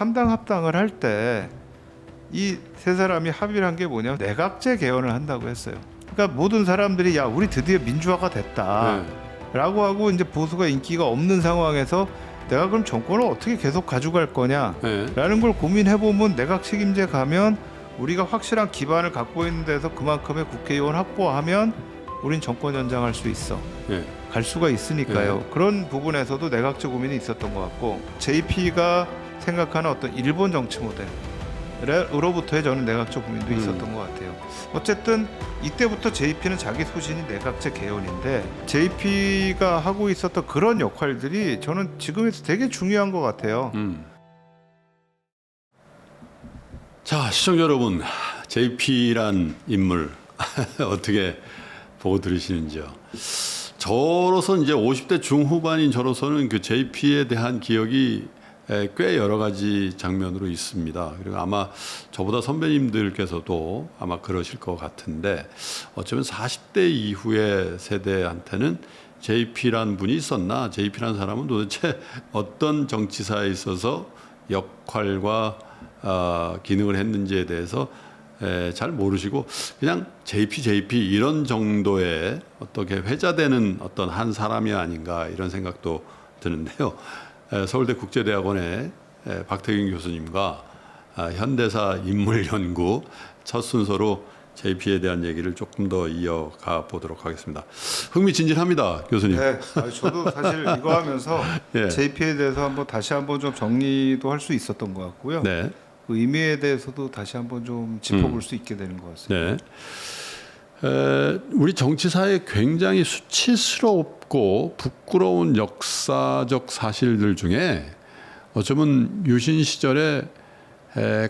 삼당 합당을 할 때 이 세 사람이 합의를 한 게 뭐냐, 내각제 개헌을 한다고 했어요. 그러니까 모든 사람들이 야 우리 드디어 민주화가 됐다 라고 하고, 이제 보수가 인기가 없는 상황에서 내가 그럼 정권을 어떻게 계속 가져갈 거냐 라는 걸 고민해보면, 내각 책임제 가면 우리가 확실한 기반을 갖고 있는 데서 그만큼의 국회의원 확보하면 우린 정권 연장할 수 있어, 갈 수가 있으니까요. 그런 부분에서도 내각제 고민이 있었던 것 같고, JP가 생각하는 어떤 일본 정치 모델으로부터의 저는 내각제 고민도 있었던 것 같아요. 어쨌든 이때부터 JP는 자기 소신이 내각제 개헌인데, JP가 하고 있었던 그런 역할들이 저는 지금에서 되게 중요한 것 같아요. 자, 시청자 여러분, JP란 인물 어떻게 보고 들으시는지요? 저로서 이제 50대 중후반인 저로서는 그 JP에 대한 기억이 꽤 여러 가지 장면으로 있습니다. 그리고 아마 저보다 선배님들께서도 아마 그러실 것 같은데, 어쩌면 40대 이후의 세대한테는 JP란 분이 있었나, JP란 사람은 도대체 어떤 정치사에 있어서 역할과 기능을 했는지에 대해서 잘 모르시고 그냥 JP 이런 정도의 어떻게 회자되는 어떤 한 사람이 아닌가, 이런 생각도 드는데요. 서울대 국제대학원의 박태균 교수님과 현대사 인물연구 첫 순서로 JP에 대한 얘기를 조금 더 이어가 보도록 하겠습니다. 흥미진진합니다, 교수님. 네, 저도 사실 이거 하면서 JP에 대해서 다시 한번 좀 정리도 할 수 있었던 것 같고요. 네. 그 의미에 대해서도 다시 한번 좀 짚어볼 수 있게 되는 것 같습니다. 네. 우리 정치사에 굉장히 수치스럽고 부끄러운 역사적 사실들 중에 어쩌면 유신 시절에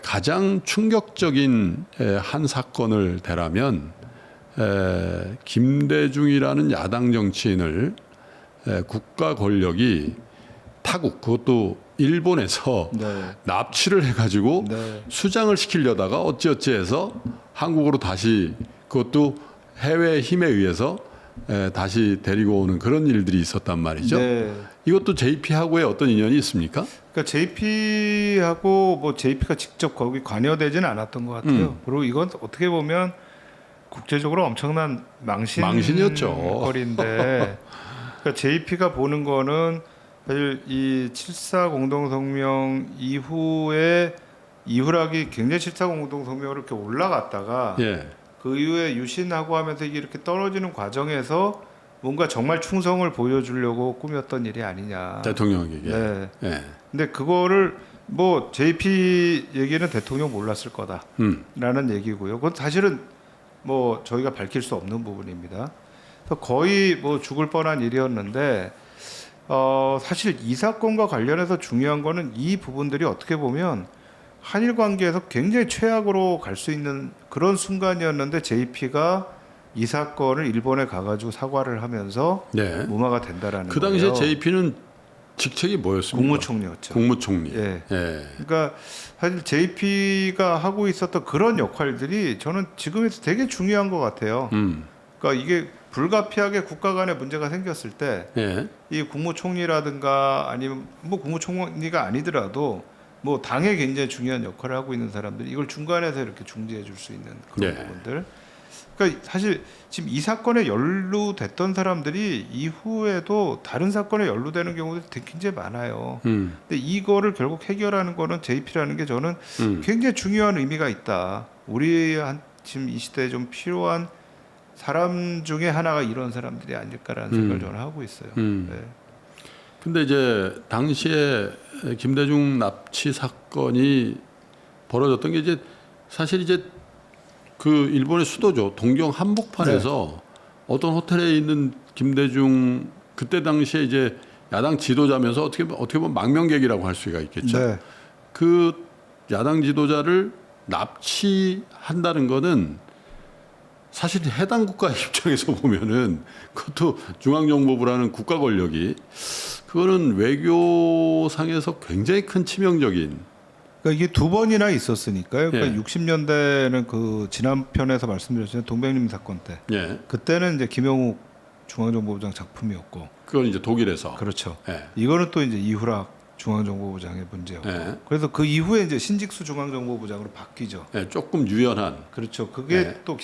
가장 충격적인 한 사건을 대라면, 김대중이라는 야당 정치인을 국가 권력이 타국, 그것도 일본에서 납치를 해가지고 수장을 시키려다가 어찌어찌해서 한국으로 다시, 그것도 해외 힘에 의해서 다시 데리고 오는 그런 일들이 있었단 말이죠. 이것도 JP하고의 어떤 인연이 있습니까? 그러니까 JP하고 JP가 직접 거기 관여되지는 않았던 것 같아요. 그리고 이건 어떻게 보면 국제적으로 엄청난 망신이었죠. 거리인데, 그러니까 JP가 보는 거는 사실 이 7.4 공동성명 이후에 이후락이 굉장히 7.4 공동성명으로 이렇게 올라갔다가 그 이후에 유신하고 하면서 이게 이렇게 떨어지는 과정에서 뭔가 정말 충성을 보여주려고 꾸몄던 일이 아니냐. 대통령에게. 근데 그거를 JP 얘기는 대통령 몰랐을 거다라는 얘기고요. 그건 사실은 저희가 밝힐 수 없는 부분입니다. 그래서 거의 죽을 뻔한 일이었는데, 사실 이 사건과 관련해서 중요한 거는 이 부분들이 어떻게 보면 한일 관계에서 굉장히 최악으로 갈 수 있는 그런 순간이었는데, JP가 이 사건을 일본에 가가지고 사과를 하면서 무마가 된다라는 그 당시에 거예요. JP는 직책이 뭐였습니까? 국무총리였죠. 국무총리. 그러니까 사실 JP가 하고 있었던 그런 역할들이 저는 지금에서 되게 중요한 것 같아요. 그러니까 이게 불가피하게 국가 간에 문제가 생겼을 때 이 국무총리라든가 아니면 국무총리가 아니더라도 당에 굉장히 중요한 역할을 하고 있는 사람들이 이걸 중간에서 이렇게 중재해 줄 수 있는 그런 부분들. 그러니까 사실 지금 이 사건에 연루됐던 사람들이 이후에도 다른 사건에 연루되는 경우도 굉장히 많아요. 근데 이거를 결국 해결하는 거는 JP라는 게 저는 굉장히 중요한 의미가 있다. 우리 지금 이 시대에 좀 필요한 사람 중에 하나가 이런 사람들이 아닐까라는 생각을 저는 하고 있어요. 근데 이제 당시에 김대중 납치 사건이 벌어졌던 게 이제 사실 이제 그 일본의 수도죠. 동경 한복판에서 어떤 호텔에 있는 김대중, 그때 당시에 이제 야당 지도자면서 어떻게 보면 망명객이라고 할 수가 있겠죠. 그 야당 지도자를 납치한다는 거는 사실 해당 국가 입장에서 보면은, 그것도 중앙정보부라는 국가 권력이, 그거는 외교상에서 굉장히 큰 치명적인. 그러니까 이게 두 번이나 있었으니까요. 그러니까 60년대는 그 지난 편에서 말씀드렸잖아요. 동백림 사건 때. 그때는 이제 김영욱 중앙정보부장 작품이었고. 그건 이제 독일에서. 그렇죠. 이거는 또 이제 이후락 중앙정보부장의 문제였고 예. 그래서 그 이후에 이제 신직수 중앙정보부장으로 바뀌죠. 예, 조금 유연한. 그렇죠. 그게 네. 또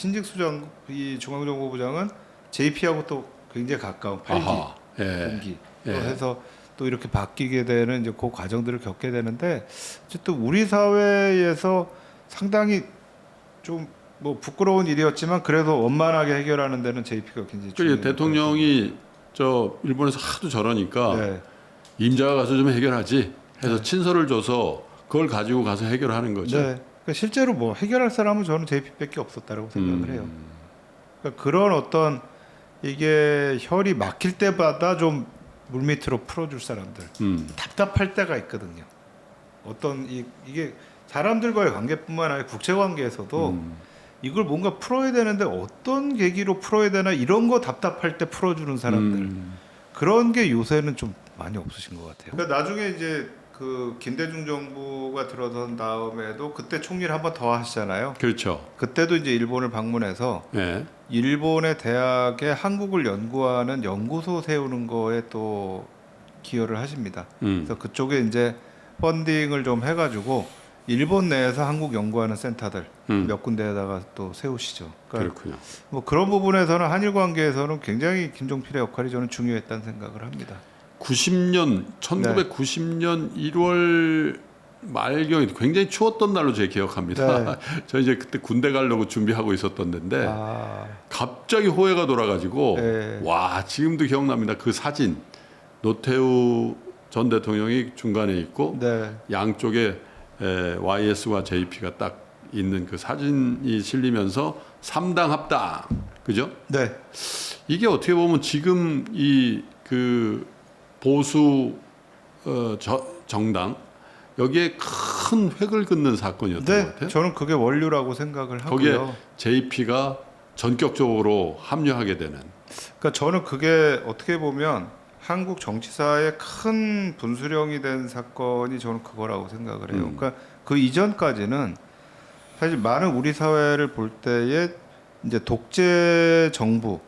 이 중앙정보부장은 JP하고 또 굉장히 가까운 8기 아하. 예. 동기 또 예. 해서 또 이렇게 바뀌게 되는 이제 그 과정들을 겪게 되는데 어쨌든 우리 사회에서 상당히 좀 뭐 부끄러운 일이었지만 그래도 원만하게 해결하는 데는 JP가 굉장히 그리고 중요해요. 대통령이 저 일본에서 하도 저러니까 네. 임자가 가서 좀 해결하지 해서 네. 친서를 줘서 그걸 가지고 가서 해결하는 거죠. 네. 그러니까 실제로 뭐 해결할 사람은 저는 JP밖에 없었다고 생각을 해요. 그러니까 그런 어떤 이게 혈이 막힐 때마다 좀 물밑으로 풀어줄 사람들 답답할 때가 있거든요. 어떤 이게 사람들과의 관계뿐만 아니라 국제 관계에서도 이걸 뭔가 풀어야 되는데 어떤 계기로 풀어야 되나 이런 거 답답할 때 풀어주는 사람들 그런 게 요새는 좀 많이 없으신 것 같아요. 그러니까 나중에 이제 그 김대중 정부가 들어선 다음에도 그때 총리를 한 번 더 하시잖아요. 그렇죠. 그때도 이제 일본을 방문해서 예. 일본의 대학에 한국을 연구하는 연구소 세우는 거에 또 기여를 하십니다. 그래서 그쪽에 이제 펀딩을 좀 해가지고 일본 내에서 한국 연구하는 센터들 몇 군데에다가 또 세우시죠. 그러니까 그렇군요. 뭐 그런 부분에서는 한일 관계에서는 굉장히 김종필의 역할이 저는 중요했다는 생각을 합니다. 1990년 1월 말경에 굉장히 추웠던 날로 제가 기억합니다. 네. 저 이제 그때 군대 가려고 준비하고 있었던 데인데 아, 갑자기 호해가 돌아가지고 네. 와 지금도 기억납니다. 그 사진 노태우 전 대통령이 중간에 있고 네, 양쪽에 YS와 JP가 딱 있는 그 사진이 실리면서 3당 합당 그죠? 네, 이게 어떻게 보면 지금 이 그 보수 정당 여기에 큰 획을 긋는 사건이었던 것 네. 같아요. 저는 그게 원류라고 생각을 거기에 하고요. JP가 전격적으로 합류하게 되는. 그러니까 저는 그게 어떻게 보면 한국 정치사에 큰 분수령이 된 사건이 저는 그거라고 생각을 해요. 그러니까 그 이전까지는 사실 많은 우리 사회를 볼 때에 이제 독재 정부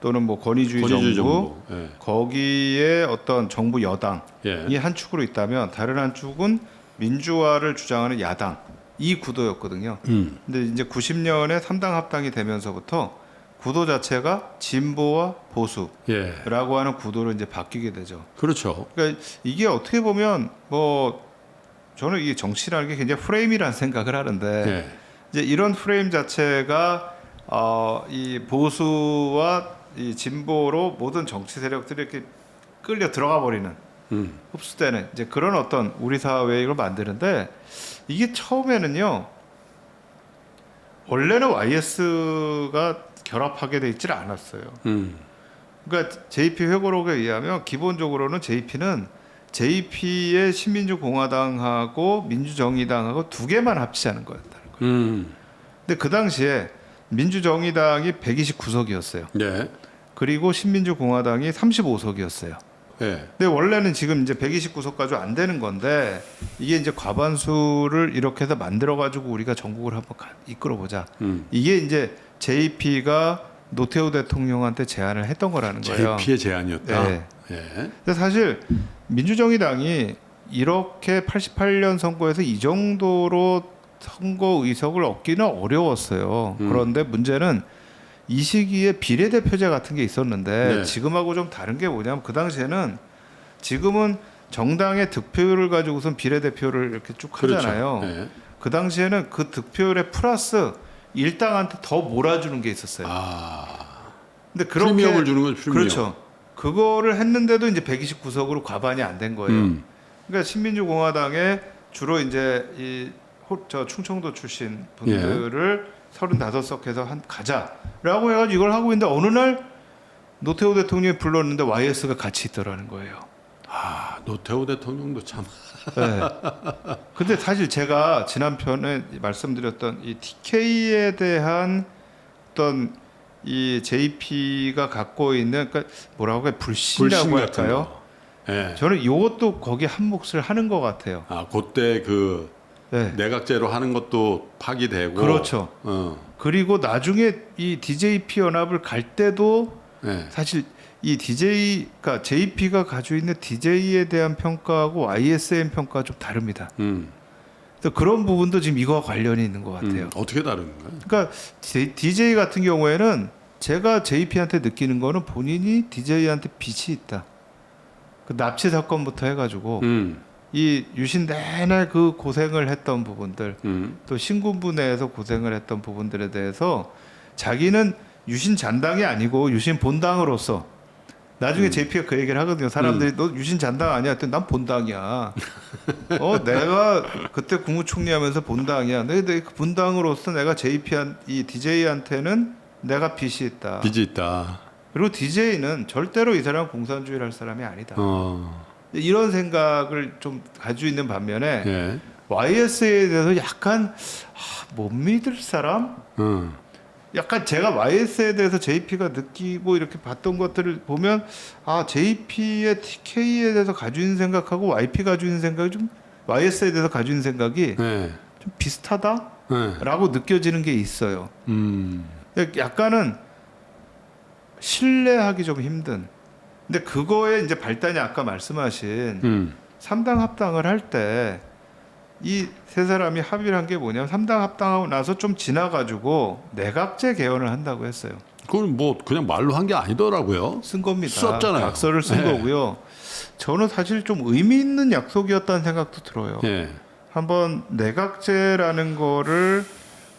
또는 뭐 권위주의 정부, 예. 거기에 어떤 정부 여당이 예. 한 축으로 있다면 다른 한 축은 민주화를 주장하는 야당 이 구도였거든요. 근데 이제 90년에 3당 합당이 되면서부터 구도 자체가 진보와 보수라고 예. 하는 구도로 이제 바뀌게 되죠. 그렇죠. 그러니까 이게 어떻게 보면 뭐 저는 이게 정치라는 게 굉장히 프레임이라는 생각을 하는데 예. 이제 이런 프레임 자체가 이 보수와 이 진보로 모든 정치 세력들이 이렇게 끌려 들어가 버리는 흡수되는 이제 그런 어떤 우리 사회를 만드는데 이게 처음에는요 원래는 YS가 결합하게 돼 있질 않았어요. 그러니까 JP 회고록에 의하면 기본적으로는 JP는 JP의 신민주공화당하고 민주정의당하고 두 개만 합치자는 거였다는 거예요. 근데 그 당시에 민주정의당이 129석이었어요. 네. 그리고 신민주공화당이 35석이었어요. 예. 근데 원래는 지금 이제 129석까지 안 되는 건데 이게 이제 과반수를 이렇게 해서 만들어 가지고 우리가 전국을 한번 이끌어 보자. 이게 이제 JP가 노태우 대통령한테 제안을 했던 거라는 거예요. JP의 제안이었다. 네. 예. 근데 사실 민주정의당이 이렇게 88년 선거에서 이 정도로 선거 의석을 얻기는 어려웠어요. 그런데 문제는 이 시기에 비례대표제 같은 게 있었는데 네. 지금하고 좀 다른 게 뭐냐면 그 당시에는 지금은 정당의 득표율을 가지고선 비례대표를 이렇게 쭉 하잖아요. 그렇죠. 예. 그 당시에는 그 득표율에 플러스 일당한테 더 몰아주는 게 있었어요. 근데 그렇게 프리미엄을 주는 건 프리미엄. 그렇죠. 그거를 했는데도 이제 129석으로 과반이 안 된 거예요. 그러니까 신민주공화당에 주로 이제 저 충청도 출신 분들을 35석 해서 가자라고 해가지고 이걸 하고 있는데 어느 날 노태우 대통령이 불렀는데 YS가 같이 있더라는 거예요. 아, 노태우 대통령도 참. 네. 근데 사실 제가 지난 편에 말씀드렸던 이 TK에 대한 어떤 이 JP가 갖고 있는 그러니까 뭐라고 해요? 불신이라고 할까요? 예. 저는 이것도 거기에 한 몫을 하는 것 같아요. 아, 그때 그 네. 내각제로 하는 것도 파기되고. 그렇죠. 그리고 나중에 이 DJP 연합을 갈 때도 예. 사실 이 DJ가 JP가 가지고 있는 DJ에 대한 평가하고 ISM 평가가 좀 다릅니다. 그래서 그런 부분도 지금 이거와 관련이 있는 것 같아요. 어떻게 다른가요? 그러니까 DJ 같은 경우에는 제가 JP한테 느끼는 거는 본인이 DJ한테 빚이 있다. 그 납치 사건부터 해가지고 이 유신 내내 그 고생을 했던 부분들, 또 신군부 내에서 고생을 했던 부분들에 대해서 자기는 유신 잔당이 아니고 유신 본당으로서 나중에 JP가 그 얘기를 하거든요. 사람들이 너 유신 잔당 아니야? 했더니 난 본당이야. 내가 그때 국무총리하면서 본당이야. 근데 그 본당으로서 내가 이 DJ한테는 내가 빚이 있다. 빚이 있다. 그리고 DJ는 절대로 이 사람 공산주의를 할 사람이 아니다. 이런 생각을 좀 가지고 있는 반면에 예. YS에 대해서 약간 못 믿을 사람? 약간 제가 YS에 대해서 JP가 느끼고 이렇게 봤던 것들을 보면 JP의 TK에 대해서 가지고 있는 생각하고 YP 가지고 있는 생각이 좀 YS에 대해서 가지고 있는 생각이 예. 좀 비슷하다라고 느껴지는 게 있어요. 약간은 신뢰하기 좀 힘든. 근데 그거에 이제 발단이 아까 말씀하신 3당 합당을 할 때 이 세 사람이 합의를 한 게 뭐냐면 3당 합당하고 나서 좀 지나가지고 내각제 개헌을 한다고 했어요. 그건 뭐 그냥 말로 한 게 아니더라고요. 쓴 겁니다. 썼잖아요. 각서를 쓴 네. 거고요. 저는 사실 좀 의미 있는 약속이었다는 생각도 들어요. 예. 한번 내각제라는 거를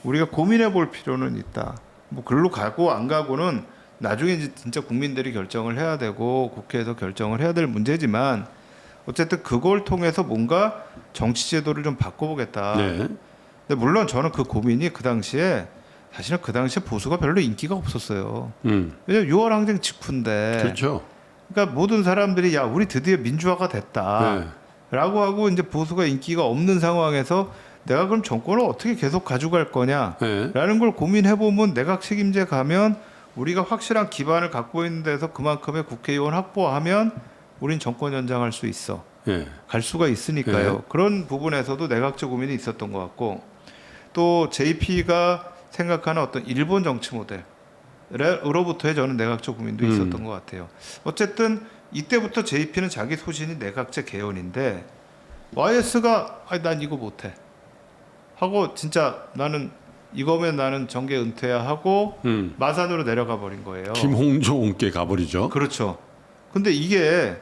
우리가 고민해 볼 필요는 있다. 뭐 글로 가고 안 가고는 나중에 이제 진짜 국민들이 결정을 해야 되고 국회에서 결정을 해야 될 문제지만 어쨌든 그걸 통해서 뭔가 정치 제도를 좀 바꿔보겠다. 네. 근데 물론 저는 그 고민이 그 당시에 사실은 그 당시에 보수가 별로 인기가 없었어요. 왜냐면 6월 항쟁 직후인데. 그렇죠. 그러니까 모든 사람들이 야 우리 드디어 민주화가 됐다. 네. 라고 하고 이제 보수가 인기가 없는 상황에서 내가 그럼 정권을 어떻게 계속 가져갈 거냐 네. 라는 걸 고민해 보면 내각 책임제 가면 우리가 확실한 기반을 갖고 있는 데서 그만큼의 국회의원 확보하면 우린 정권 연장할 수 있어. 예. 갈 수가 있으니까요. 네. 그런 부분에서도 내각제 고민이 있었던 것 같고 또 JP가 생각하는 어떤 일본 정치 모델으로부터의 저는 내각제 고민도 있었던 것 같아요. 어쨌든 이때부터 JP는 자기 소신이 내각제 개헌인데 YS가 난 이거 못해 하고 진짜 나는 이거면 나는 정계 은퇴야 하고 마산으로 내려가 버린 거예요. 김홍종께 가버리죠. 그렇죠. 근데 이게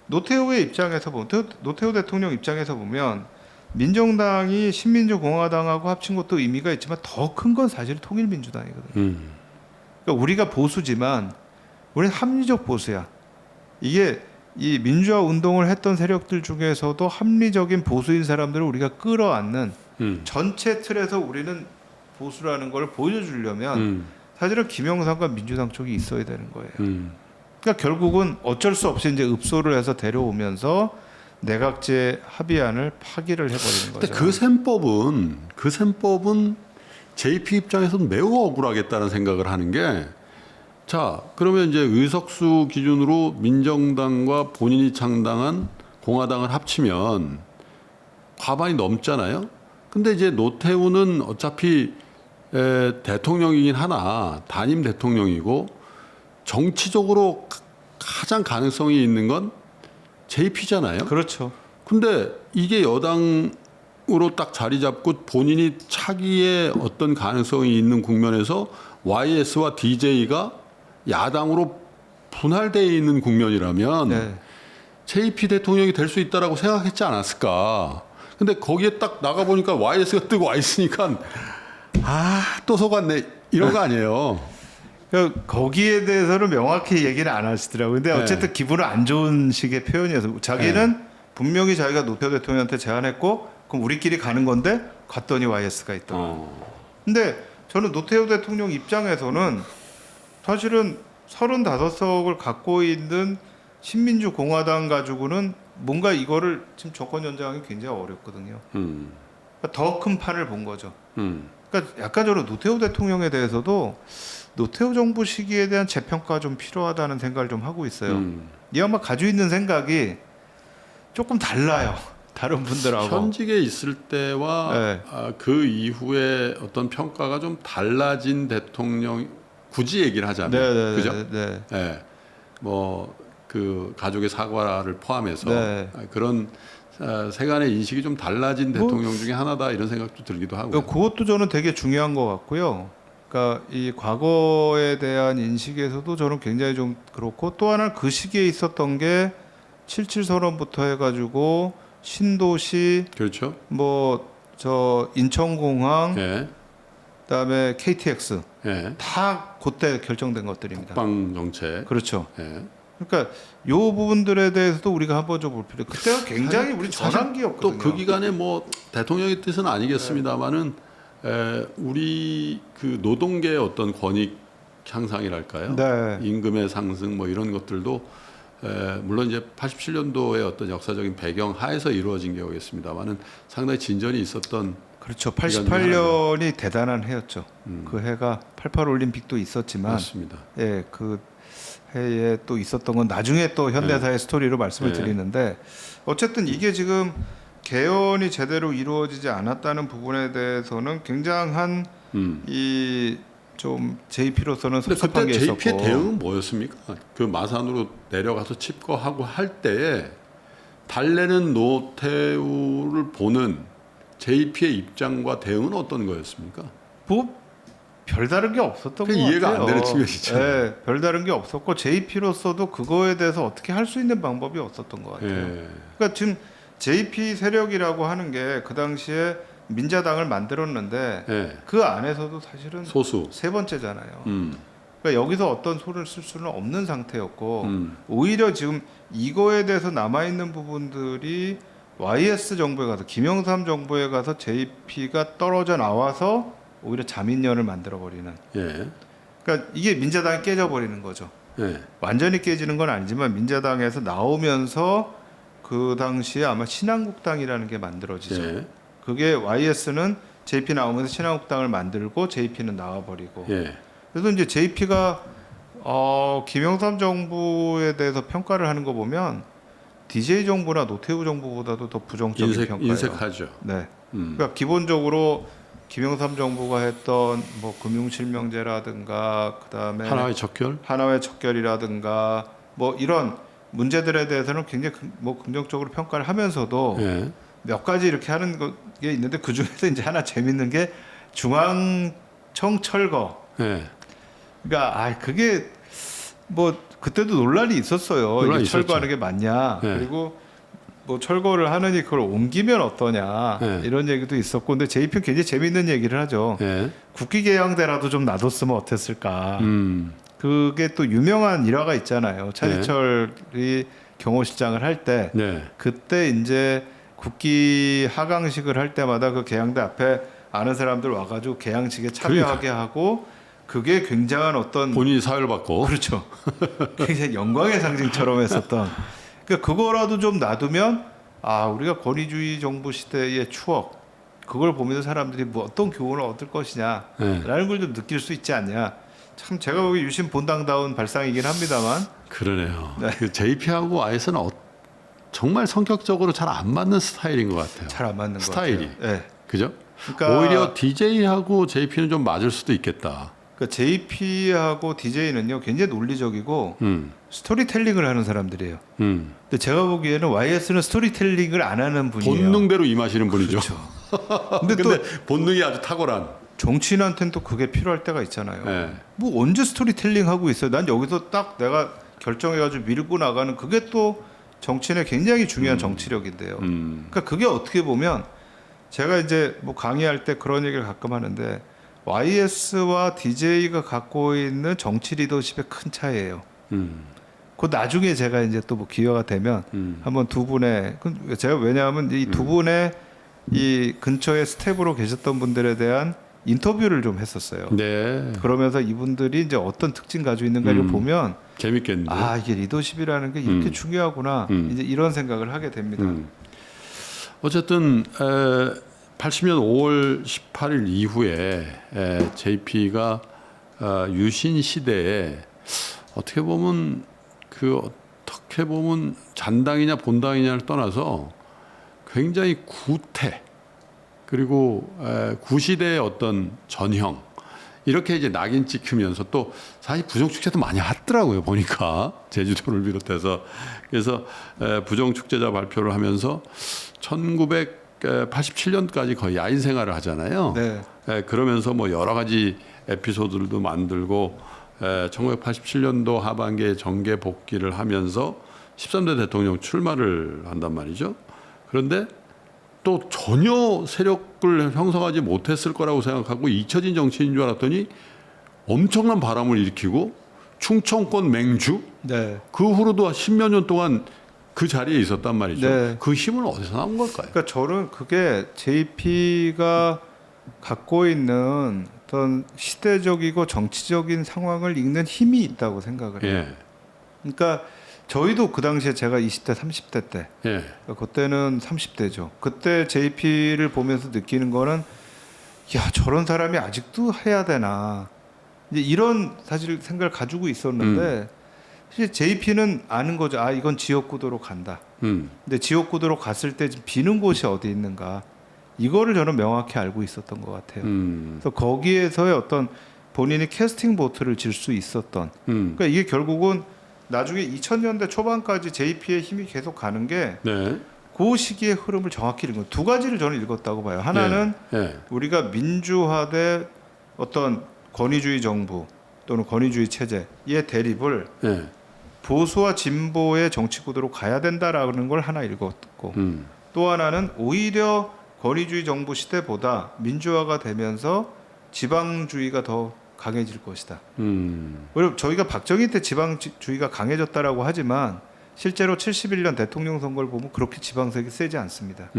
노태우의 입장에서 보면 노태우 대통령 입장에서 보면 민정당이 신민주공화당하고 합친 것도 의미가 있지만 더 큰 건 사실 통일민주당이거든요. 그러니까 우리가 보수지만 우리는 합리적 보수야. 이게 이 민주화 운동을 했던 세력들 중에서도 합리적인 보수인 사람들을 우리가 끌어안는 전체 틀에서 우리는 보수라는 걸 보여주려면 사실은 김영삼과 민주당 쪽이 있어야 되는 거예요. 그러니까 결국은 어쩔 수 없이 이제 읍소를 해서 데려오면서 내각제 합의안을 파기를 해버리는 거죠. 근데 그 셈법은 JP 입장에서는 매우 억울하겠다는 생각을 하는 게, 자 그러면 이제 의석수 기준으로 민정당과 본인이 창당한 공화당을 합치면 과반이 넘잖아요. 근데 이제 노태우는 어차피 대통령이긴 하나 담임 대통령이고 정치적으로 가장 가능성이 있는 건 JP잖아요. 그렇죠. 근데 이게 여당으로 딱 자리 잡고 본인이 차기에 어떤 가능성이 있는 국면에서 YS와 DJ가 야당으로 분할되어 있는 국면이라면 네. JP 대통령이 될 수 있다라고 생각했지 않았을까. 근데 거기에 딱 나가보니까 YS가 뜨고 와 있으니까 또 속았네 이런 거 아니에요. 그러니까 거기에 대해서는 명확히 얘기는 안 하시더라고요. 근데 어쨌든 기분은 안 좋은 식의 표현이어서 자기는 분명히 자기가 노태우 대통령한테 제안했고 그럼 우리끼리 가는 건데 갔더니 YS가 있더라. 근데 저는 노태우 대통령 입장에서는 사실은 35석을 갖고 있는 신민주 공화당 가지고는 뭔가 이거를 지금 정권 연장하기 굉장히 어렵거든요. 그러니까 더 큰 판을 본 거죠. 그러니까 약간 저는 노태우 대통령에 대해서도 노태우 정부 시기에 대한 재평가 좀 필요하다는 생각을 좀 하고 있어요. 이 양반 가지고 있는 생각이 조금 달라요. 다른 분들하고. 현직에 있을 때와 그 이후에 어떤 평가가 좀 달라진 대통령, 굳이 얘기를 하자면, 그죠? 네. 네. 뭐 그 가족의 사과를 포함해서 네. 그런 세간의 인식이 좀 달라진 뭐, 대통령 중에 하나다 이런 생각도 들기도 하고요. 그러니까 그것도 저는 되게 중요한 것 같고요. 그러니까 이 과거에 대한 인식에서도 저는 굉장히 좀 그렇고 또 하나 그 시기에 있었던 게 77 선언부터 해가지고 신도시 그렇죠. 뭐 저 인천공항 예, 그다음에 KTX 예. 다 그때 결정된 것들입니다. 국방 정책. 그렇죠. 예. 그러니까 요 부분들에 대해서도 우리가 한번 좀 볼 필요. 그때가 굉장히 우리 전환기였거든요. 또 그 기간에 뭐 대통령의 뜻은 아니겠습니다만은 우리 그 노동계의 어떤 권익 향상이랄까요? 네. 임금의 상승 뭐 이런 것들도 물론 이제 87년도의 어떤 역사적인 배경 하에서 이루어진 게오겠습니다만은 상당히 진전이 있었던. 그렇죠. 88년이 대단한 해였죠. 그 해가 88 올림픽도 있었지만, 맞습니다. 예, 그 해에 또 있었던 건 나중에 또 현대사의 스토리로 말씀을 네. 드리는데, 어쨌든 이게 지금 개헌이 제대로 이루어지지 않았다는 부분에 대해서는 굉장한 이 좀 JP로서는 근데 섭섭한 그때 게 있었고. JP의 대응은 뭐였습니까? 그 마산으로 내려가서 칩거하고 할 때에 달래는 노태우를 보는 JP의 입장과 대응은 어떤 거였습니까? 뭐 별다른 게 없었던 것 그 같아요. 이해가 안 되는 측면이 있잖아요. 네, 별다른 게 없었고 JP로서도 그거에 대해서 어떻게 할 수 있는 방법이 없었던 것 같아요. 예. 그러니까 지금 JP 세력이라고 하는 게 그 당시에 민자당을 만들었는데 예. 그 안에서도 사실은 소수. 세 번째잖아요. 그러니까 여기서 어떤 소리를 쓸 수는 없는 상태였고 오히려 지금 이거에 대해서 남아 있는 부분들이 YS 정부에 가서 김영삼 정부에 가서 JP가 떨어져 나와서 오히려 자민련을 만들어 버리는. 예. 그러니까 이게 민자당이 깨져 버리는 거죠. 예. 완전히 깨지는 건 아니지만 민자당에서 나오면서 그 당시에 아마 신한국당이라는 게 만들어지죠. 예. 그게 YS는 JP 나오면서 신한국당을 만들고 JP는 나와버리고. 예. 그래서 이제 JP가 김영삼 정부에 대해서 평가를 하는 거 보면 DJ 정부나 노태우 정부보다도 더 부정적인 평가예요. 인색하죠. 네. 그러니까 기본적으로 김영삼 정부가 했던 뭐 금융실명제라든가 그다음에 하나의 척결. 하나의 척결이라든가 뭐 이런 문제들에 대해서는 굉장히 뭐 긍정적으로 평가를 하면서도 예. 몇 가지 이렇게 하는 게 있는데 그 중에서 이제 하나 재밌는 게 중앙청 철거. 예. 그러니까 그게 뭐 그때도 논란이 있었어요. 논란이 이게 철거하는 게 맞냐. 네. 그리고 뭐 철거를 하느니 그걸 옮기면 어떠냐. 네. 이런 얘기도 있었고 근데 JP는 굉장히 재밌는 얘기를 하죠. 예. 국기개양대라도 좀 놔뒀으면 어땠을까. 그게 또 유명한 일화가 있잖아요. 차지철이 경호실장을 할 때 네. 그때 이제 국기 하강식을 할 때마다 그 개양대 앞에 아는 사람들 와가지고 개양식에 참여하게 하고 그게 굉장한 어떤 본인이 사회를 받고. 그렇죠. 굉장히 영광의 상징처럼 했었던. 그러니까 그거라도 좀 놔두면 우리가 권위주의 정부 시대의 추억 그걸 보면서 사람들이 뭐 어떤 교훈을 얻을 것이냐라는 걸 좀 느낄 수 있지 않냐. 참 제가 보기 유신 본당다운 발상이긴 합니다만. 그러네요. 네. 그 JP하고 YS는 정말 성격적으로 잘 안 맞는 스타일인 것 같아요. 잘 안 맞는 스타일이. 것 같아요. 네. 그죠? 그러니까 오히려 DJ하고 JP는 좀 맞을 수도 있겠다. 그러니까 JP하고 DJ는요 굉장히 논리적이고 스토리텔링을 하는 사람들이에요. 근데 제가 보기에는 YS는 스토리텔링을 안 하는 분이에요. 본능대로 임하시는 분이죠. 그렇죠. 근데 또 본능이 아주 탁월한. 정치인한테는 또 그게 필요할 때가 있잖아요. 네. 뭐 언제 스토리텔링 하고 있어요? 난 여기서 딱 내가 결정해가지고 밀고 나가는 그게 또 정치인의 굉장히 중요한 정치력인데요. 그러니까 그게 어떻게 보면 제가 이제 뭐 강의할 때 그런 얘기를 가끔 하는데 YS와 DJ가 갖고 있는 정치 리더십의 큰 차이예요. 그 나중에 제가 이제 또 뭐 기회가 되면 한번 두 분의 제가 왜냐하면 이 두 분의 이 근처에 스텝으로 계셨던 분들에 대한 인터뷰를 좀 했었어요. 네. 그러면서 이분들이 이제 어떤 특징 가지고 있는가를 보면 재밌겠는데. 이게 리더십이라는 게 이렇게 중요하구나. 이제 이런 생각을 하게 됩니다. 어쨌든 80년 5월 18일 이후에 JP가 유신 시대에 어떻게 보면 잔당이냐 본당이냐를 떠나서 굉장히 구태 그리고 구시대의 어떤 전형 이렇게 이제 낙인 찍히면서 또 사실 부정축제도 많이 하더라고요. 보니까 제주도를 비롯해서. 그래서 부정축제자 발표를 하면서 1987년까지 거의 야인 생활을 하잖아요. 네. 그러면서 뭐 여러 가지 에피소드들도 만들고 1987년도 하반기에 정계 복귀를 하면서 13대 대통령 출마를 한단 말이죠. 그런데 또 전혀 세력을 형성하지 못했을 거라고 생각하고 잊혀진 정치인인 줄 알았더니 엄청난 바람을 일으키고 충청권 맹주 네. 그 후로도 10몇 년 동안 그 자리에 있었단 말이죠. 네. 그 힘은 어디서 나온 걸까요? 그러니까 저는 그게 JP가 갖고 있는 어떤 시대적이고 정치적인 상황을 읽는 힘이 있다고 생각을 해요. 예. 그러니까 저희도 그 당시에 제가 20대, 30대 때, 예. 그때는 30대죠. 그때 JP를 보면서 느끼는 거는, 야, 저런 사람이 아직도 해야 되나. 이제 이런 사실 생각을 가지고 있었는데, 사실 JP는 아는 거죠. 아, 이건 지역구도로 간다. 근데 지역구도로 갔을 때 지금 비는 곳이 어디 있는가. 이거를 저는 명확히 알고 있었던 것 같아요. 그래서 거기에서의 어떤 본인이 캐스팅 보트를 질 수 있었던. 그러니까 이게 결국은 나중에 2000년대 초반까지 JP의 힘이 계속 가는 게 네. 그 시기의 흐름을 정확히 읽은 두 가지를 저는 읽었다고 봐요. 하나는 예. 우리가 민주화 대 어떤 권위주의 정부 또는 권위주의 체제의 대립을 예. 보수와 진보의 정치 구도로 가야 된다라는 걸 하나 읽었고 또 하나는 오히려 권위주의 정부 시대보다 민주화가 되면서 지방주의가 더 강해질 것이다. 그리고 저희가 박정희 때 지방주의가 강해졌다라고 하지만 실제로 71년 대통령 선거를 보면 그렇게 지방색이 세지 않습니다.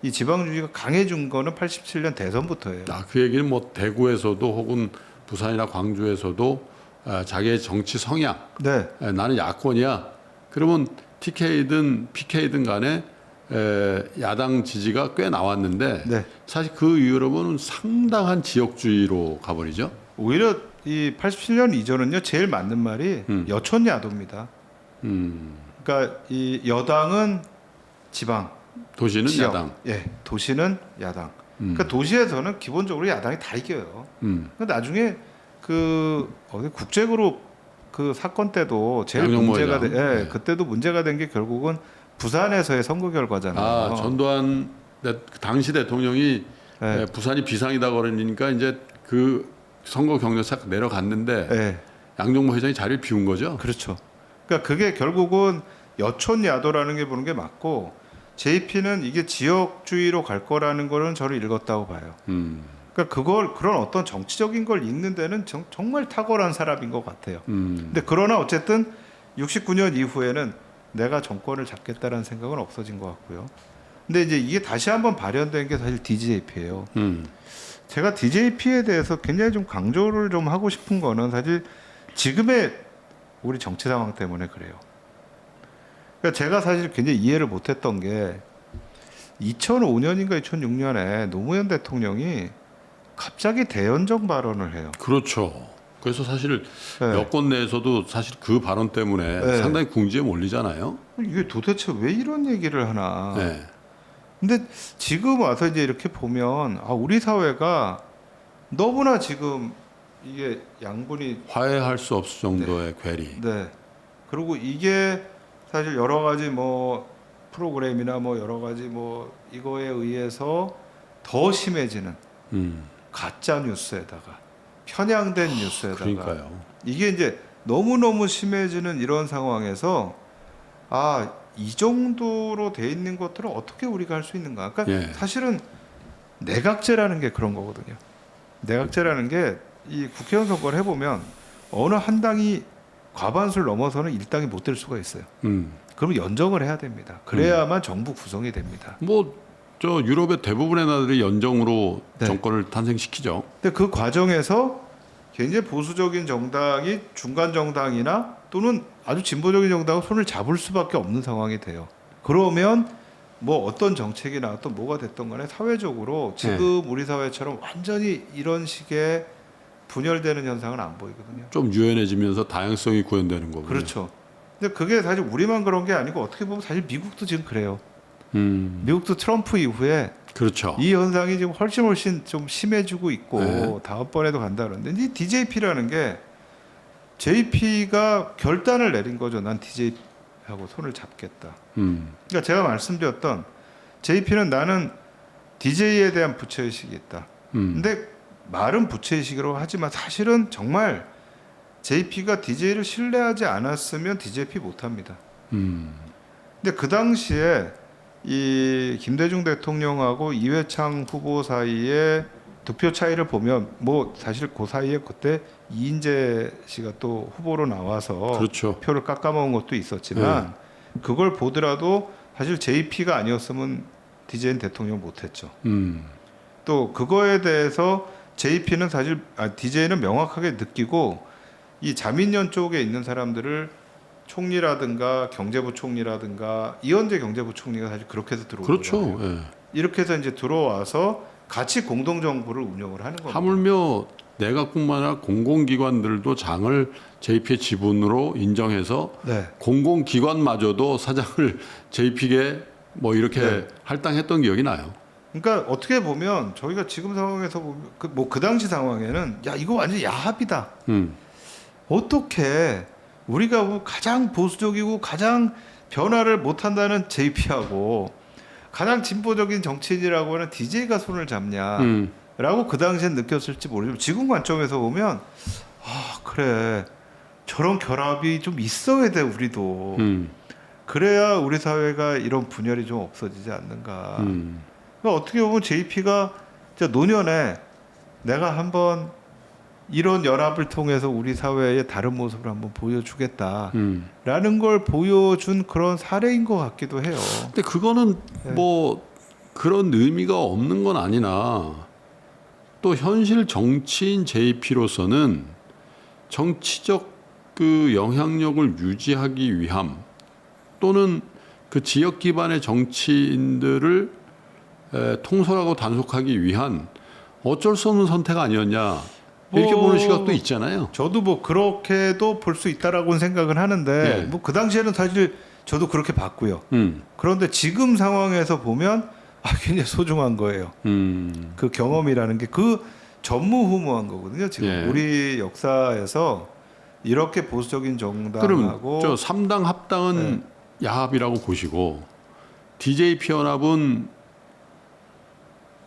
이 지방주의가 강해진 거는 87년 대선부터예요. 그 얘기는 뭐 대구에서도 혹은 부산이나 광주에서도 자기의 정치 성향, 네, 나는 야권이야. 그러면 TK든 PK든 간에 야당 지지가 꽤 나왔는데 네. 사실 그 이후로는 상당한 지역주의로 가버리죠. 오히려 이 87년 이전은요 제일 맞는 말이 여촌야도입니다. 그러니까 이 여당은 지방, 도시는 지역, 야당. 예, 도시는 야당. 그러니까 도시에서는 기본적으로 야당이 다 이겨요. 근데 나중에 그 어디 국제그룹 그 사건 때도 제일 양정모 문제가 회장. 예, 네. 그때도 문제가 된 게 결국은 부산에서의 선거 결과잖아요. 전두환 당시 대통령이 네. 부산이 비상이다 그러니까 이제 그 선거 경력 싹 내려갔는데 예, 양정모 회장이 자리를 비운 거죠. 그렇죠. 그러니까 그게 결국은 여촌야도라는 게 보는 게 맞고 JP는 이게 지역주의로 갈 거라는 거는 저를 읽었다고 봐요. 그러니까 그런 어떤 정치적인 걸 읽는 데는 정말 탁월한 사람인 것 같아요. 근데 그러나 어쨌든 69년 이후에는 내가 정권을 잡겠다라는 생각은 없어진 것 같고요. 근데 이제 이게 다시 한번 발현된 게 사실 DJP예요. 제가 DJP에 대해서 굉장히 좀 강조를 좀 하고 싶은 거는 사실 지금의 우리 정치 상황 때문에 그래요. 그러니까 제가 사실 굉장히 이해를 못했던 게 2005년인가 2006년에 노무현 대통령이 갑자기 대연정 발언을 해요. 그렇죠. 그래서 사실 네. 여권 내에서도 사실 그 발언 때문에 네. 상당히 궁지에 몰리잖아요. 이게 도대체 왜 이런 얘기를 하나. 네. 근데 지금 와서 이제 이렇게 보면 우리 사회가 너무나 지금 이게 양분이 화해할 수 없을 정도의 괴리. 네. 그리고 이게 사실 여러 가지 뭐 프로그램이나 뭐 여러 가지 뭐 이거에 의해서 더 심해지는 가짜 뉴스에다가 편향된 뉴스에다가 그러니까요. 이게 이제 너무너무 심해지는 이런 상황에서 이 정도로 돼 있는 것들을 어떻게 우리가 할 수 있는가? 그러니까 예. 사실은 내각제라는 게 그런 거거든요. 내각제라는 게 이 국회의원 선거를 해보면 어느 한 당이 과반수를 넘어서는 일당이 못 될 수가 있어요. 그러면 연정을 해야 됩니다. 그래야만 정부 구성이 됩니다. 저 유럽의 대부분의 나라들이 연정으로 네. 정권을 탄생시키죠. 근데 그 과정에서 굉장히 보수적인 정당이 중간 정당이나 또는 아주 진보적인 정당과 손을 잡을 수밖에 없는 상황이 돼요. 그러면 뭐 어떤 정책이 나왔던 뭐가 됐던 간에 사회적으로 지금 우리 사회처럼 완전히 이런 식의 분열되는 현상은 안 보이거든요. 좀 유연해지면서 다양성이 구현되는 거고요. 그렇죠. 근데 그게 사실 우리만 그런 게 아니고 어떻게 보면 사실 미국도 지금 그래요. 미국도 트럼프 이후에 그렇죠. 이 현상이 지금 훨씬 좀 심해지고 있고 네. 다음번에도 간다 그러는데 이 DJP라는 게 JP가 결단을 내린 거죠. 난 DJ하고 손을 잡겠다. 그러니까 제가 말씀드렸던 JP는 나는 DJ에 대한 부채의식이 있다. 근데 말은 부채의식으로 하지만 사실은 정말 JP가 DJ를 신뢰하지 않았으면 DJP 못합니다. 근데 그 당시에 이 김대중 대통령하고 이회창 후보 사이에 득표 차이를 보면 뭐 사실 그 사이에 그때 이인재 씨가 또 후보로 나와서 그렇죠. 표를 깎아먹은 것도 있었지만 그걸 보더라도 사실 JP가 아니었으면 DJ는 대통령 못했죠. 또 그거에 대해서 JP는 사실 DJ는 명확하게 느끼고 이 자민련 쪽에 있는 사람들을 총리라든가 경제부총리라든가 이현재 경제부총리가 사실 그렇게 해서 들어온 그렇죠. 거잖아요. 예. 이렇게 해서 이제 들어와서 같이 공동정부를 운영을 하는 겁니다. 하물며 내각뿐만 아니라 공공기관들도 장을 JP의 지분으로 인정해서 네. 공공기관마저도 사장을 JP에게 뭐 이렇게 네. 할당했던 기억이 나요. 그러니까 어떻게 보면 저희가 지금 상황에서 보면 그 당시 상황에는 야 이거 완전 야합이다. 어떻게 우리가 뭐 가장 보수적이고 가장 변화를 못한다는 JP하고 가장 진보적인 정치인이라고 하는 DJ가 손을 잡냐라고 그 당시엔 느꼈을지 모르지만 지금 관점에서 보면 아 그래 저런 결합이 좀 있어야 돼 우리도 그래야 우리 사회가 이런 분열이 좀 없어지지 않는가. 그러니까 어떻게 보면 JP가 노년에 내가 한번 이런 연합을 통해서 우리 사회의 다른 모습을 한번 보여주겠다라는 걸 보여준 그런 사례인 것 같기도 해요. 근데 그거는 네. 뭐 그런 의미가 없는 건 아니나 또 현실 정치인 JP로서는 정치적 그 영향력을 유지하기 위함 또는 그 지역 기반의 정치인들을 통솔하고 단속하기 위한 어쩔 수 없는 선택 아니었냐 이렇게 보는 시각도 있잖아요. 저도 뭐 그렇게도 볼 수 있다라고는 생각을 하는데 네. 뭐 그 당시에는 사실 저도 그렇게 봤고요. 그런데 지금 상황에서 보면 굉장히 소중한 거예요. 그 경험이라는 게 그 전무후무한 거거든요. 지금 예. 우리 역사에서 이렇게 보수적인 그럼 정당하고 저 3당 합당은 야합이라고 보시고 DJP 연합은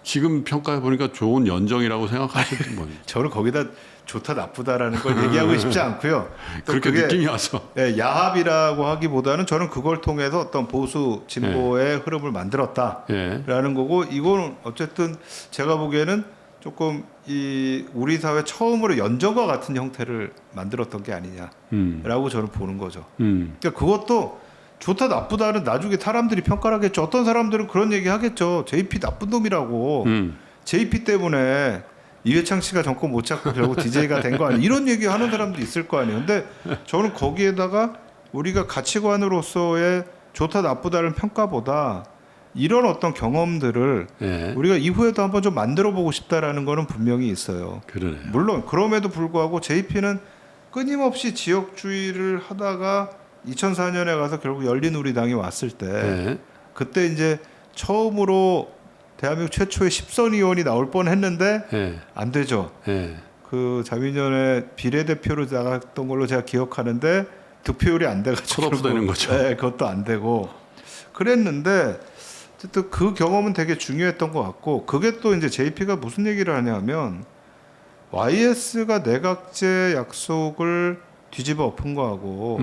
지금 평가해 보니까 좋은 연정이라고 생각하시는 거예요. 저는 거기다 좋다 나쁘다라는 걸 얘기하고 싶지 않고요. 또 그렇게 그게 느낌이 와서. 야합이라고 하기보다는 저는 그걸 통해서 어떤 보수 진보의 흐름을 만들었다라는 거고 이거는 어쨌든 제가 보기에는 조금 이 우리 사회 처음으로 연정과 같은 형태를 만들었던 게 아니냐라고 저는 보는 거죠. 그러니까 그것도 좋다 나쁘다는 나중에 사람들이 평가를 하겠죠. 어떤 사람들은 그런 얘기 하겠죠. JP 나쁜 놈이라고. JP 때문에 이회창 씨가 정권 못 잡고 결국 DJ가 된 거 아니에요. 이런 얘기 하는 사람도 있을 거 아니에요. 근데 저는 거기에다가 우리가 가치관으로서의 좋다 나쁘다는 평가보다 이런 어떤 경험들을 우리가 이후에도 한번 좀 만들어 보고 싶다라는 거는 분명히 있어요. 그러네요. 물론 그럼에도 불구하고 JP는 끊임없이 지역주의를 하다가 2004년에 가서 결국 열린우리당이 왔을 때 그때 이제 처음으로 대한민국 최초의 10선 의원이 나올 뻔했는데 안 되죠. 그 자민련의 비례대표로 나갔던 걸로 제가 기억하는데 득표율이 안 돼가지고 컷오프 되는 거죠. 네, 그것도 안 되고 그랬는데 어쨌든 그 경험은 되게 중요했던 것 같고 그게 또 이제 JP가 무슨 얘기를 하냐면 YS가 내각제 약속을 뒤집어 엎은 거하고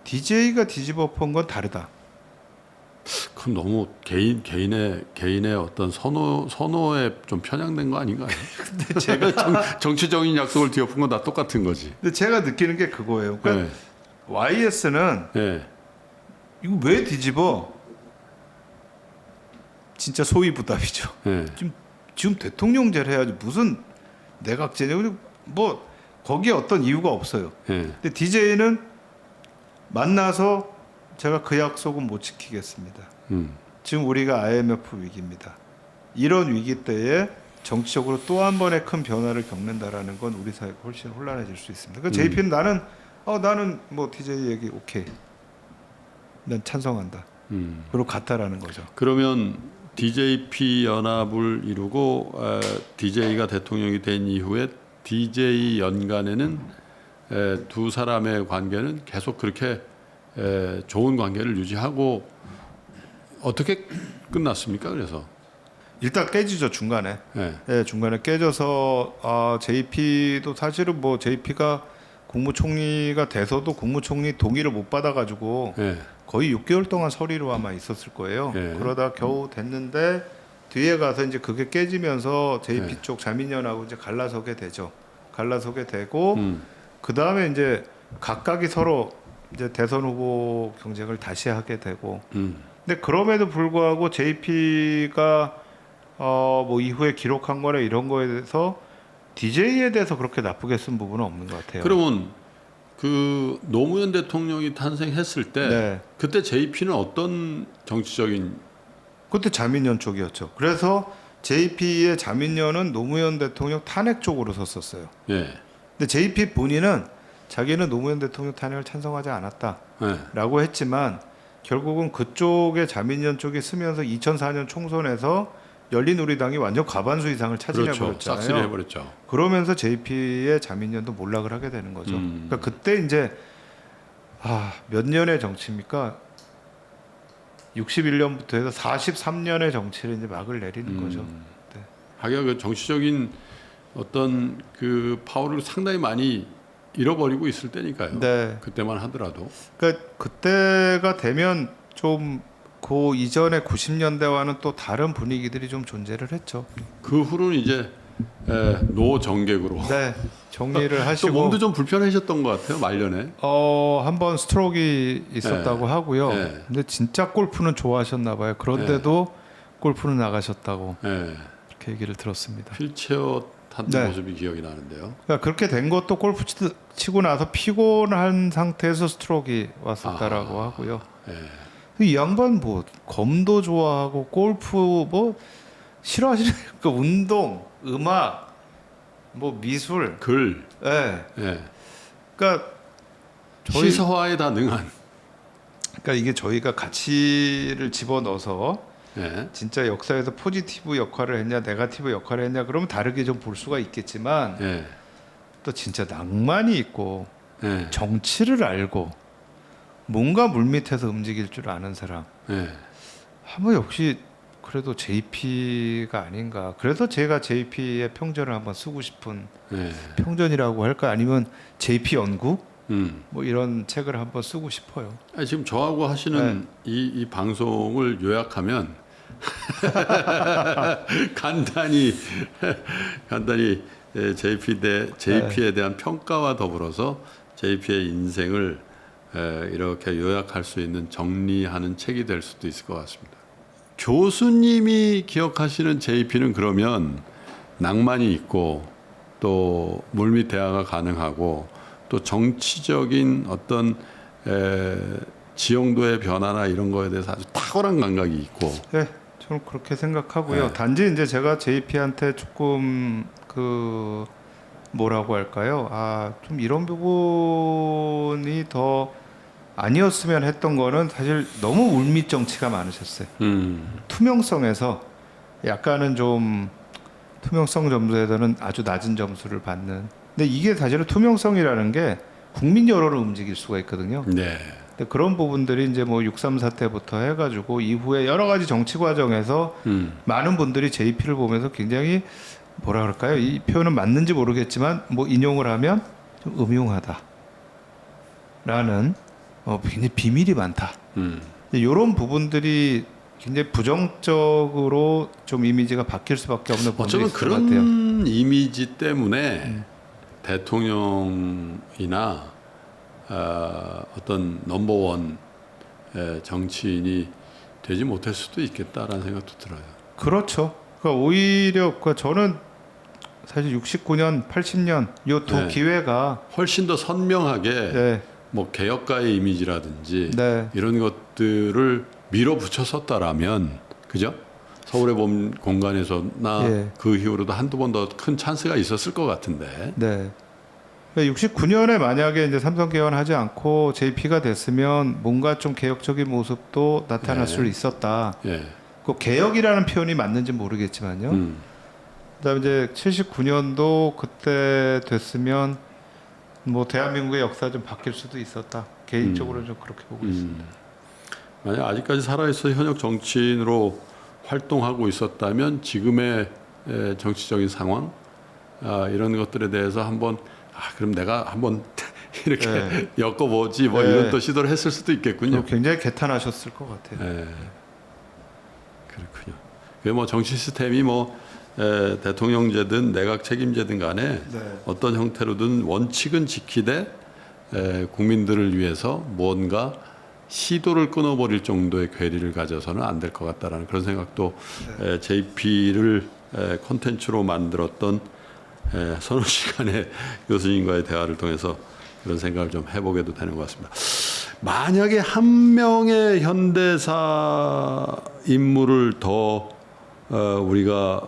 DJ가 뒤집어 엎은 건 다르다. 그럼 너무 개인의 어떤 선호에 좀 편향된 거 아닌가요? 근데 제가 정치적인 약속을 뒤엎은 건 다 똑같은 거지. 근데 제가 느끼는 게 그거예요. 그러니까 YS는 이거 왜 뒤집어? 진짜 소위부답이죠. 지금 대통령제를 해야지 무슨 내각제냐? 뭐 거기에 어떤 이유가 없어요. 근데 DJ는 만나서 제가 그 약속은 못 지키겠습니다. 지금 우리가 IMF 위기입니다. 이런 위기 때에 정치적으로 또 한 번의 큰 변화를 겪는다라는 건 우리 사회가 훨씬 혼란해질 수 있습니다. 그러니까 JP는 나는 뭐 DJ 얘기 오케이. 난 찬성한다. 그리고 갔다라는 거죠. 그러면 DJP 연합을 이루고 DJ가 대통령이 된 이후에 DJ 연간에는 두 사람의 관계는 계속 그렇게 좋은 관계를 유지하고 어떻게 끝났습니까? 그래서 일단 깨지죠 중간에. 예. 예, 중간에 깨져서 JP도 사실은 뭐 JP가 국무총리가 돼서도 국무총리 동의를 못 받아가지고 예. 거의 6개월 동안 서리로 아마 있었을 거예요. 예. 그러다 겨우 됐는데 뒤에 가서 이제 그게 깨지면서 JP 예. 쪽 자민련하고 이제 갈라서게 되죠. 갈라서게 되고 음. 그 다음에 이제 각각이 서로 이제 대선 후보 경쟁을 다시 하게 되고. 근데 그럼에도 불구하고 JP가 뭐 이후에 기록한 거나 이런 거에 대해서 DJ에 대해서 그렇게 나쁘게 쓴 부분은 없는 것 같아요. 그러면 그 노무현 대통령이 탄생했을 때 네. 그때 JP는 어떤 정치적인 그때 자민련 쪽이었죠. 그래서 JP의 자민련은 노무현 대통령 탄핵 쪽으로 섰었어요. 예. 근데 JP 본인은 자기는 노무현 대통령 탄핵을 찬성하지 않았다라고 예. 했지만 결국은 그쪽의 자민련 쪽이 쓰면서 2004년 총선에서 열린우리당이 완전 과반수 이상을 그렇죠. 차지해버렸잖아요. 싹쓸이 해버렸죠. 그러면서 JP의 자민련도 몰락을 하게 되는 거죠. 그러니까 그때 이제 몇 년의 정치입니까? 61년부터 해서 43년의 정치를 이제 막을 내리는 거죠. 네. 하기야 그 정치적인 어떤 그 파워를 상당히 많이 잃어버리고 있을 때니까요. 네. 그때만 하더라도. 그러니까 그때가 되면 좀 그 이전에 90년대와는 또 다른 분위기들이 좀 존재를 했죠. 그 후로는 이제 노정객으로. 네, 정리를 하시고 또 몸도 좀 불편하셨던 것 같아요 말년에. 한번 스트로크가 있었다고 하고요. 네. 근데 진짜 골프는 좋아하셨나 봐요. 그런데도 골프는 나가셨다고 예. 이렇게 얘기를 들었습니다. 휠체어 탄 네. 모습이 기억이 나는데요. 그러니까 그렇게 된 것도 골프 치고 나서 피곤한 상태에서 스트로크가 왔었다라고 하고요. 예. 이 양반 뭐 검도 좋아하고 골프 뭐 싫어하시는 그 운동, 음악, 뭐 미술, 글. 예. 예. 그러니까 저희 시서화에 다 능한. 그러니까 이게 저희가 가치를 집어넣어서 예. 진짜 역사에서 포지티브 역할을 했냐, 네거티브 역할을 했냐 그러면 다르게 좀 볼 수가 있겠지만 예. 또 진짜 낭만이 있고 예. 정치를 알고 뭔가 물밑에서 움직일 줄 아는 사람. 예. 뭐 역시 그래도 JP가 아닌가. 그래서 제가 JP의 평전을 한번 쓰고 싶은 예. 평전이라고 할까 아니면 JP 연구 음. 뭐 이런 책을 한번 쓰고 싶어요. 아니, 지금 저하고 하시는 이 방송을 요약하면 간단히 JP에 대한 평가와 더불어서 JP의 인생을 이렇게 요약할 수 있는 정리하는 책이 될 수도 있을 것 같습니다. 교수님이 기억하시는 JP는 그러면 낭만이 있고 또 물밑 대화가 가능하고 또 정치적인 어떤 지형도의 변화나 이런 거에 대해서 아주 탁월한 감각이 있고. 네, 저는 그렇게 생각하고요. 네. 단지 이제 제가 JP한테 조금 그 뭐라고 할까요? 좀 이런 부분이 더 아니었으면 했던 거는 사실 너무 울밑 정치가 많으셨어요. 투명성에서 약간은 좀 투명성 점수에서는 아주 낮은 점수를 받는. 근데 이게 사실은 투명성이라는 게 국민 여론을 움직일 수가 있거든요. 네. 근데 그런 부분들이 이제 뭐 6.3 사태부터 해가지고 이후에 여러 가지 정치 과정에서 많은 분들이 JP를 보면서 굉장히 뭐라 그럴까요? 이 표현은 맞는지 모르겠지만 뭐 인용을 하면 좀 음흉하다라는 굉장히 비밀이 많다. 이런 부분들이 굉장히 부정적으로 좀 이미지가 바뀔 수밖에 없는 부분이 어쩌면 있을 것 같아요. 그런 이미지 때문에 대통령이나 어떤 넘버원 정치인이 되지 못할 수도 있겠다라는 생각도 들어요. 그렇죠. 그러니까 오히려 저는 사실 69년, 80년 요 두 네. 기회가 훨씬 더 선명하게 네, 뭐 개혁가의 이미지라든지 네. 이런 것들을 밀어붙여 섰다라면 그죠? 서울의 봄 공간에서나 예. 그 이후로도 한두 번 더 큰 찬스가 있었을 것 같은데. 네. 69년에 만약에 이제 삼성 개헌하지 않고 JP가 됐으면 뭔가 좀 개혁적인 모습도 나타날 수 있었다. 예. 그 개혁이라는 표현이 맞는지 모르겠지만요. 그다음에 이제 79년도 그때 됐으면 뭐 대한민국의 역사 좀 바뀔 수도 있었다. 개인적으로는 좀 그렇게 보고 있습니다. 만약 아직까지 살아있어 현역 정치인으로 활동하고 있었다면 지금의 정치적인 상황 이런 것들에 대해서 한번 그럼 내가 한번 이렇게 네. 엮어보지 뭐 네. 이런 또 시도를 했을 수도 있겠군요. 굉장히 개탄하셨을 것 같아요. 그렇군요. 뭐 정치 시스템이 뭐 대통령제든 내각 책임제든 간에 네. 어떤 형태로든 원칙은 지키되 국민들을 위해서 뭔가 시도를 끊어버릴 정도의 괴리를 가져서는 안 될 것 같다라는 그런 생각도 JP를 콘텐츠로 만들었던 서너 시간의 교수님과의 대화를 통해서 그런 생각을 좀 해보게도 되는 것 같습니다. 만약에 한 명의 현대사 인물을 더 우리가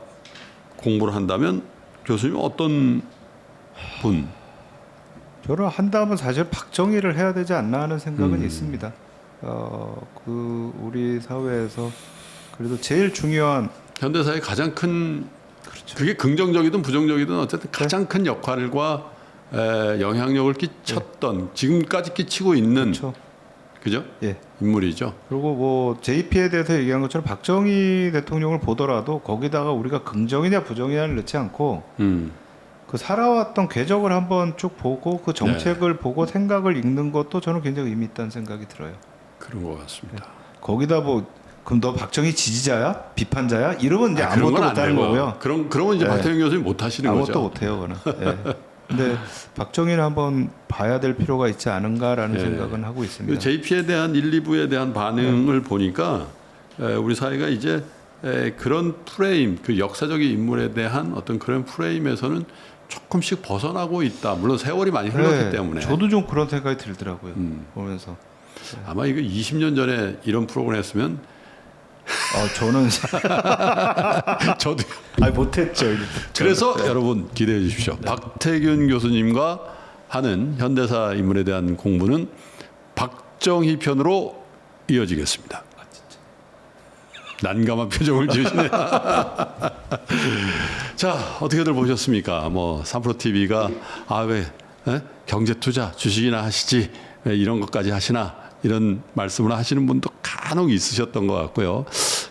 공부를 한다면 교수님 어떤 분? 저는 한다면 사실 박정희를 해야 되지 않나 하는 생각은 있습니다. 그 우리 사회에서 그래도 제일 중요한 현대사의 가장 큰 그렇죠. 그게 긍정적이든 부정적이든 어쨌든 가장 큰 역할과 영향력을 끼쳤던 지금까지 끼치고 있는 그렇죠. 그죠? 예. 인물이죠. 그리고 뭐 JP에 대해서 얘기한 것처럼 박정희 대통령을 보더라도 거기다가 우리가 긍정이냐 부정이냐를 넣지 않고 그 살아왔던 궤적을 한번 쭉 보고 그 정책을 보고 생각을 읽는 것도 저는 굉장히 의미 있다는 생각이 들어요. 그런 것 같습니다. 거기다 뭐 그럼 너 박정희 지지자야? 비판자야? 이러면 이제 그런 아무것도 건 안 못하는 되고. 거고요. 그러면 이제 네. 박태영 교수님 못 하시는 아무것도 거죠. 못해요, 그는. 예. 근데 박정희는 한번 봐야 될 필요가 있지 않은가라는 생각은 하고 그 있습니다. JP에 대한 1, 2부에 대한 반응을 보니까 우리 사회가 이제 그런 프레임, 그 역사적인 인물에 대한 어떤 그런 프레임에서는 조금씩 벗어나고 있다. 물론 세월이 많이 흘렀기 때문에. 저도 좀 그런 생각이 들더라고요. 보면서. 아마 이거 20년 전에 이런 프로그램 했으면 저는 저도 못했죠. 그래서 여러분 기대해 주십시오. 박태균 교수님과 하는 현대사 인물에 대한 공부는 박정희 편으로 이어지겠습니다. 난감한 표정을 지으시네요. 자, 어떻게들 보셨습니까? 뭐 3프로 TV가 왜 경제 투자 주식이나 하시지 왜 이런 것까지 하시나 이런 말씀을 하시는 분도 간혹 있으셨던 것 같고요.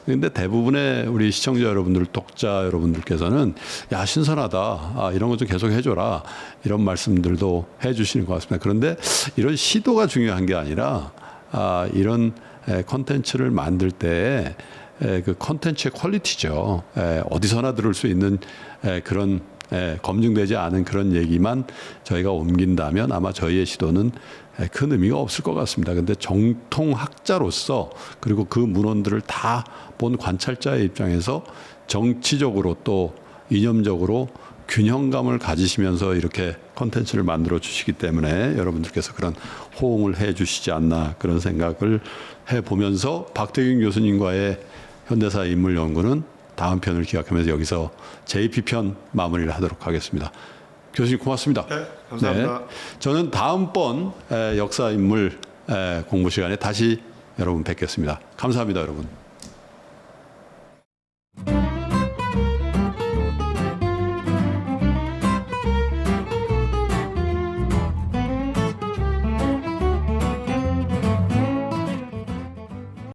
그런데 대부분의 우리 시청자 여러분들, 독자 여러분들께서는 야 신선하다, 이런 거 좀 계속 해줘라 이런 말씀들도 해주시는 것 같습니다. 그런데 이런 시도가 중요한 게 아니라 이런 콘텐츠를 만들 때 그 콘텐츠의 퀄리티죠. 어디서나 들을 수 있는 그런 검증되지 않은 그런 얘기만 저희가 옮긴다면 아마 저희의 시도는 큰 의미가 없을 것 같습니다. 그런데 정통학자로서 그리고 그 문헌들을 다 본 관찰자의 입장에서 정치적으로 또 이념적으로 균형감을 가지시면서 이렇게 콘텐츠를 만들어 주시기 때문에 여러분들께서 그런 호응을 해 주시지 않나 그런 생각을 해보면서 박태균 교수님과의 현대사 인물 연구는 다음 편을 기약하면서 여기서 JP편 마무리를 하도록 하겠습니다. 교수님 고맙습니다. 네, 감사합니다. 네, 저는 다음번 역사 인물 공부 시간에 다시 여러분 뵙겠습니다. 감사합니다, 여러분.